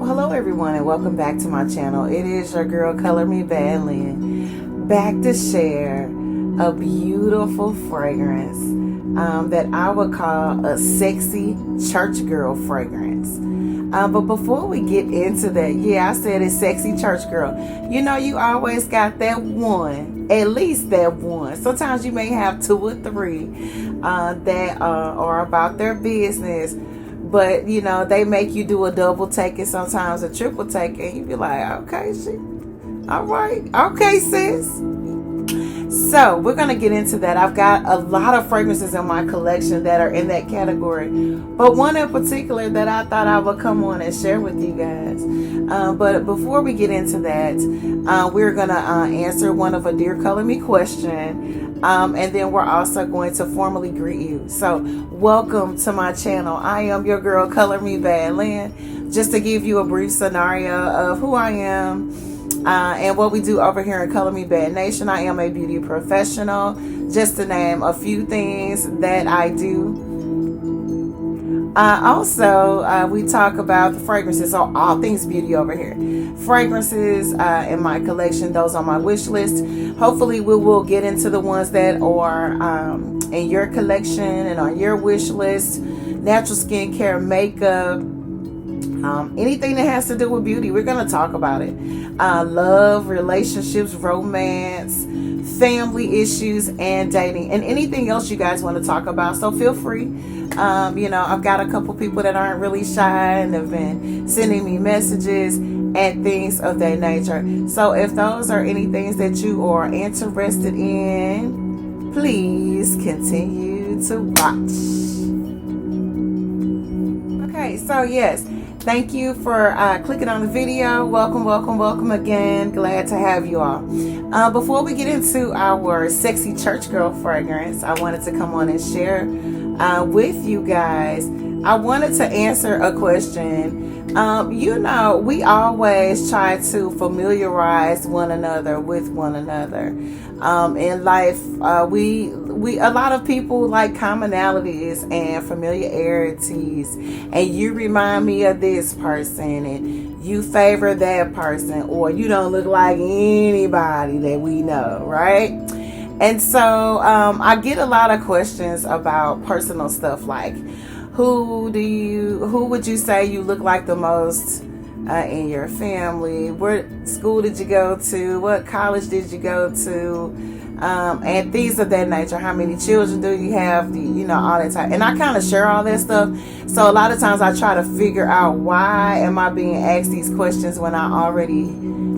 Hello everyone, and welcome back to my channel. It is your girl Color Me Bad Lynn, back to share a beautiful fragrance that I would call a sexy church girl fragrance. But before we get into that, yeah, I said it's sexy church girl. You know, you always got that one, at least that one. Sometimes you may have two or three that are about their business. But, you know, they make you do a double take and sometimes a triple take. And you be like, okay, all right. Okay, sis. So we're going to get into that. I've got a lot of fragrances in my collection that are in that category. But one in particular that I thought I would come on and share with you guys. But before we get into that, we're going to answer one of a Dear Color Me question. And then we're also going to formally greet you. So welcome to my channel. I am your girl Color Me Bad Lynn. Just to give you a brief scenario of who I am and what we do over here in Color Me Bad Nation. I am a beauty professional, just to name a few things that I do. Also, we talk about the fragrances, so all things beauty over here. Fragrances in my collection, those on my wish list. Hopefully, we will get into the ones that are in your collection and on your wish list. Natural skincare, makeup, anything that has to do with beauty, we're going to talk about it. Love, relationships, romance, family issues, and dating, and anything else you guys want to talk about. So feel free. You know, I've got a couple people that aren't really shy and have been sending me messages and things of that nature. So if those are any things that you are interested in, please continue to watch. Okay, so yes, thank you for clicking on the video. Welcome again. Glad to have you all. Before we get into our sexy church girl fragrance, I wanted to come on and share with you guys. I wanted to answer a question. You know, we always try to familiarize one another with one another. In life, we a lot of people like commonalities and familiarities, and you remind me of this person and you favor that person, or you don't look like anybody that we know, right? And so I get a lot of questions about personal stuff like who would you say you look like the most in your family? What school did you go to? What college did you go to? And things of that nature. How many children do you have? You know, all that type. And I kind of share all that stuff. So a lot of times I try to figure out, why am I being asked these questions when I already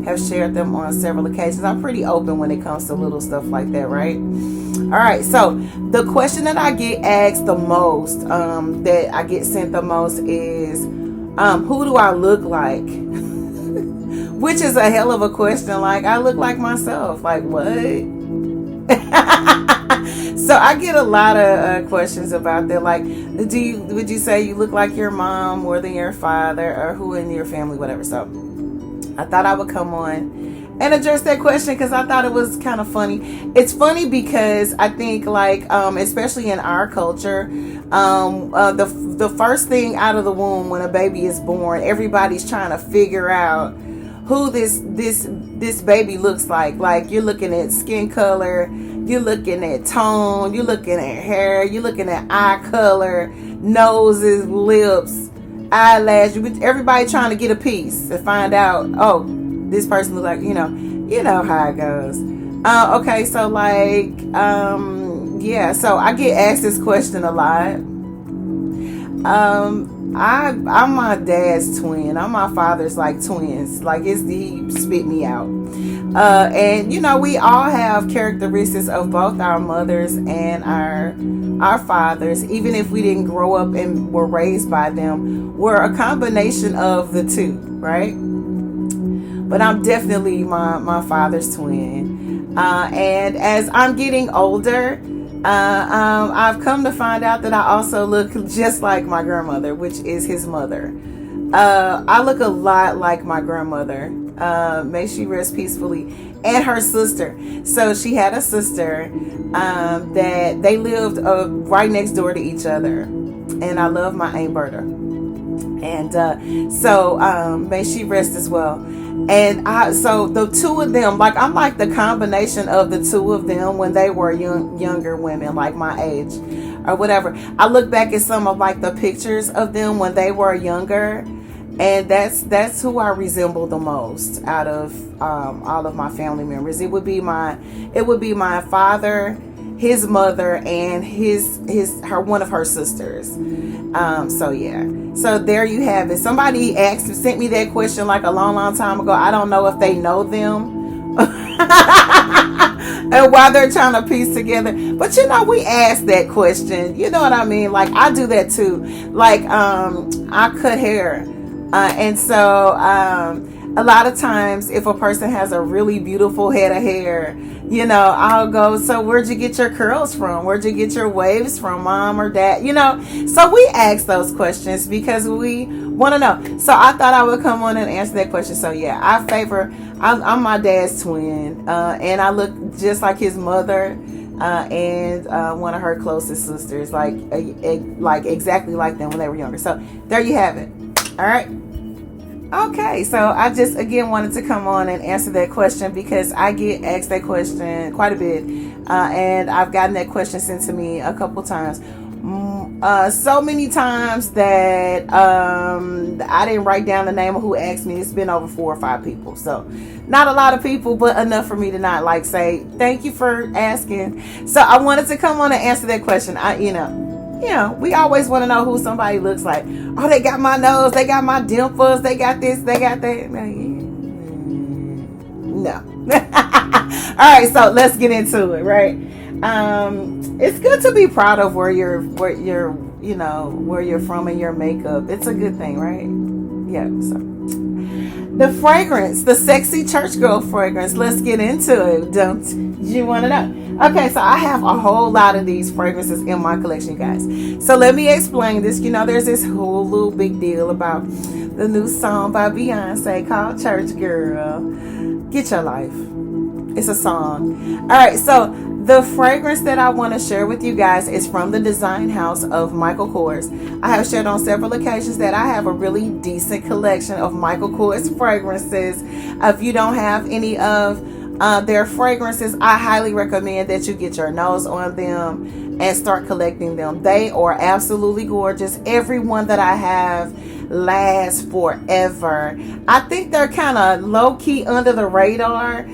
have shared them on several occasions. I'm pretty open when it comes to little stuff like that, right? All right, so the question that I get asked the most, that I get sent the most is, who do I look like? Which is a hell of a question. Like, I look like myself. Like, what? So I get a lot of questions about that. Like, would you say you look like your mom more than your father, or who in your family, whatever. So I thought I would come on and address that question because I thought it was kind of funny. It's funny because I think, like, especially in our culture, the first thing out of the womb when a baby is born, everybody's trying to figure out who this baby looks like. Like, you're looking at skin color, you're looking at tone, you're looking at hair, you're looking at eye color, noses, lips, eyelash. Everybody trying to get a piece to find out, oh, this person looks like, you know how it goes. Okay, so like, yeah, so I get asked this question a lot. I'm my dad's twin. I'm my father's like twins. Like, he spit me out. And you know, we all have characteristics of both our mothers and our fathers. Even if we didn't grow up and were raised by them, we're a combination of the two, right? But I'm definitely my father's twin. And as I'm getting older, I've come to find out that I also look just like my grandmother, which is his mother. I look a lot like my grandmother. May she rest peacefully. And her sister. So she had a sister that they lived right next door to each other. And I love my Aunt Berta. And may she rest as well. And so the two of them, like, I'm like the combination of the two of them when they were younger women, like my age or whatever. I look back at some of like the pictures of them when they were younger, and that's who I resemble the most out of all of my family members. It would be my father, his mother, and her one of her sisters. So yeah. So there you have it. Somebody sent me that question like a long time ago. I don't know if they know them and why they're trying to piece together. But we ask that question. You know what I mean? Like, I do that too. Like, I cut hair. And so a lot of times if a person has a really beautiful head of hair, I'll go, so where'd you get your curls from? Where'd you get your waves from, mom or dad? So we ask those questions because we want to know. So I thought I would come on and answer that question. So yeah, I'm my dad's twin, and I look just like his mother, and one of her closest sisters, like exactly like them when they were younger. So there you have it. All right. Okay, so I just again wanted to come on and answer that question because I get asked that question quite a bit, and I've gotten that question sent to me a couple times, so many times that I didn't write down the name of who asked me. It's been over 4 or 5 people, so not a lot of people, but enough for me to not say thank you for asking. So I wanted to come on and answer that question. We always want to know who somebody looks like. Oh, they got my nose, they got my dimples, they got this, they got that. No. All right, so let's get into it, right? It's good to be proud of where you're from and your makeup. It's a good thing, right? Yeah. So the fragrance, the sexy church girl fragrance. Let's get into it. Don't you want to know? Okay, so I have a whole lot of these fragrances in my collection, you guys. So let me explain this. There's this whole little big deal about the new song by Beyonce called Church Girl. Get your life. It's a song. All right, so the fragrance that I want to share with you guys is from the design house of Michael Kors. I have shared on several occasions that I have a really decent collection of Michael Kors fragrances. If you don't have any of their fragrances, I highly recommend that you get your nose on them and start collecting them. They are absolutely gorgeous. Every one that I have lasts forever. I think they're kind of low-key under the radar.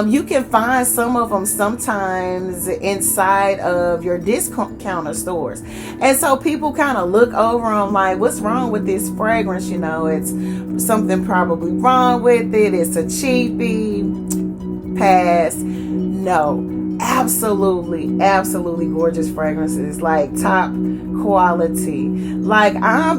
You can find some of them sometimes inside of your discounter stores, and so people kind of look over them like, what's wrong with this fragrance? It's something probably wrong with it. It's a cheapie. Pass. No, absolutely gorgeous fragrances, like top quality. Like, I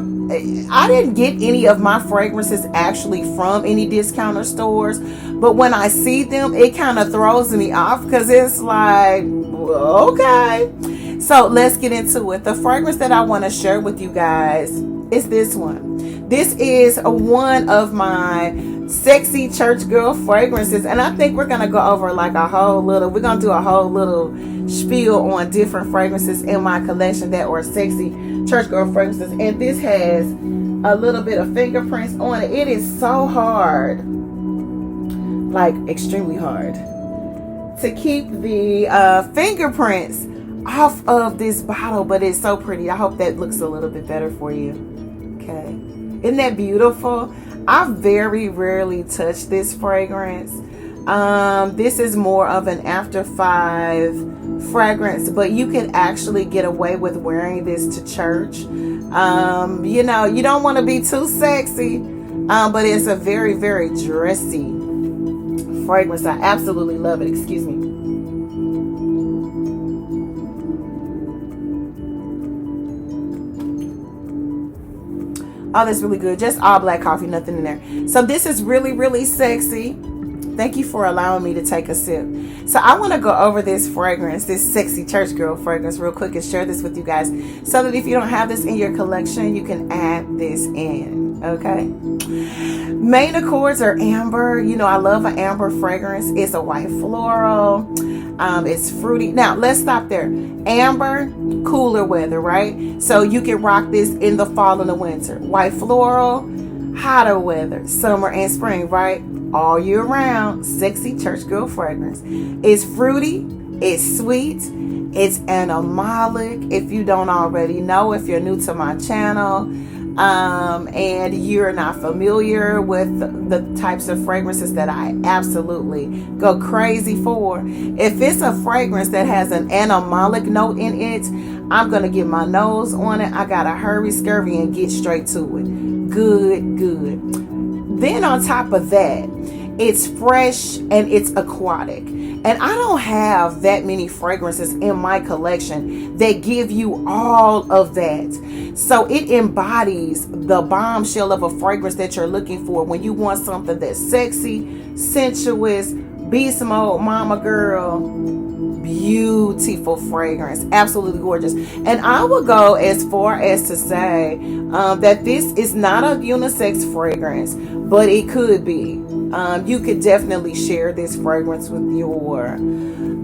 didn't get any of my fragrances actually from any discounter stores, but when I see them, it kind of throws me off because it's like, okay. So let's get into it. The fragrance that I want to share with you guys is this one. This is one of my sexy church girl fragrances, and I think we're gonna go over we're gonna do a whole little spiel on different fragrances in my collection that are sexy church girl fragrances. And this has a little bit of fingerprints on it. It is so hard, like extremely hard, to keep the fingerprints off of this bottle, but it's so pretty. I hope that looks a little bit better for you. Okay, isn't that beautiful? I very rarely touch this fragrance. This is more of an after 5 fragrance, but you can actually get away with wearing this to church. You don't want to be too sexy, but it's a very, very dressy fragrance. I absolutely love it. Excuse me. Oh, that's really good. Just all black coffee, nothing in there. So this is really, really sexy. Thank you for allowing me to take a sip. So I want to go over this fragrance, this sexy church girl fragrance real quick and share this with you guys so that if you don't have this in your collection, you can add this in, okay? Main accords are amber. I love an amber fragrance. It's a white floral. It's fruity. Now let's stop there. Amber, cooler weather, right? So you can rock this in the fall and the winter. White floral, hotter weather, summer and spring, right? All year round. Sexy church girl fragrance. It's fruity, it's sweet, it's animalic. If you don't already know, if you're new to my channel, and you're not familiar with the types of fragrances that I absolutely go crazy for, if it's a fragrance that has an animalic note in it, I'm gonna get my nose on it. I gotta hurry scurry and get straight to it. Good. Then on top of that, it's fresh and it's aquatic. And I don't have that many fragrances in my collection that give you all of that. So it embodies the bombshell of a fragrance that you're looking for when you want something that's sexy, sensuous, beast mode, mama girl. Beautiful fragrance. Absolutely gorgeous. And I will go as far as to say that this is not a unisex fragrance, but it could be. You could definitely share this fragrance with your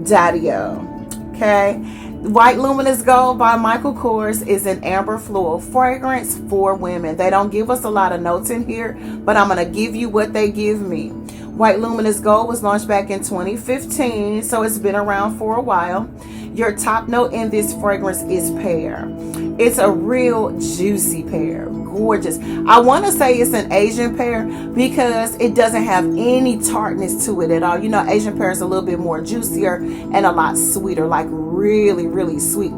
daddy-o. Okay. White Luminous Gold by Michael Kors is an amber floral fragrance for women. They don't give us a lot of notes in here, but I'm going to give you what they give me. White Luminous Gold was launched back in 2015, so it's been around for a while. Your top note in this fragrance is pear. It's a real juicy pear. Gorgeous. I want to say it's an Asian pear because it doesn't have any tartness to it at all. You know, Asian pear is a little bit more juicier and a lot sweeter, like really, really sweet.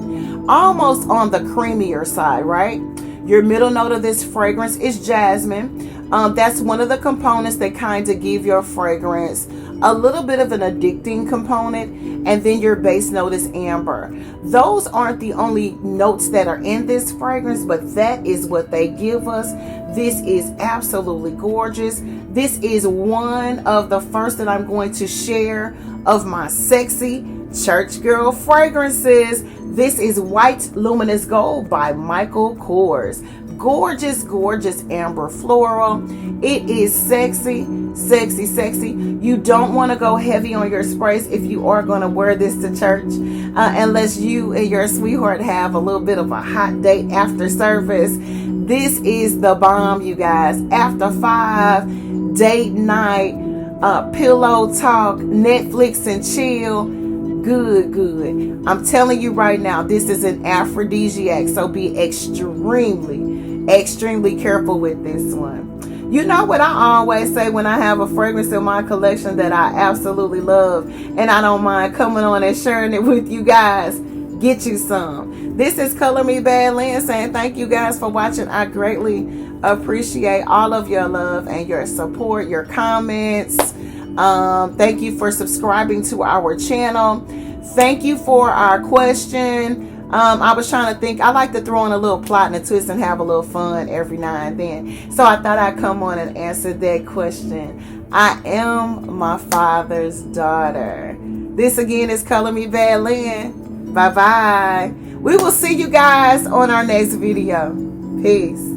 Almost on the creamier side, right? Your middle note of this fragrance is jasmine. That's one of the components that kind of give your fragrance a little bit of an addicting component. And then your base note is amber. Those aren't the only notes that are in this fragrance, but that is what they give us. This is absolutely gorgeous. This is one of the first that I'm going to share of my sexy church girl fragrances. This is White Luminous Gold by Michael Kors. Gorgeous, gorgeous amber floral. It is sexy, sexy, sexy. You don't want to go heavy on your sprays if you are going to wear this to church, unless you and your sweetheart have a little bit of a hot date after service. This is the bomb, you guys. After 5, date night, pillow talk, Netflix and chill. Good. I'm telling you right now, this is an aphrodisiac, so be extremely careful with this one. You know what I always say when I have a fragrance in my collection that I absolutely love, and I don't mind coming on and sharing it with you guys. Get you some. This is Color Me Bad Lynn saying thank you guys for watching. I greatly appreciate all of your love and your support, your comments. Thank you for subscribing to our channel. Thank you for our question. I was trying to think. I like to throw in a little plot and a twist and have a little fun every now and then. So I thought I'd come on and answer that question. I am my father's daughter. This again is Color Me Bad Lynn. Bye-bye. We will see you guys on our next video. Peace.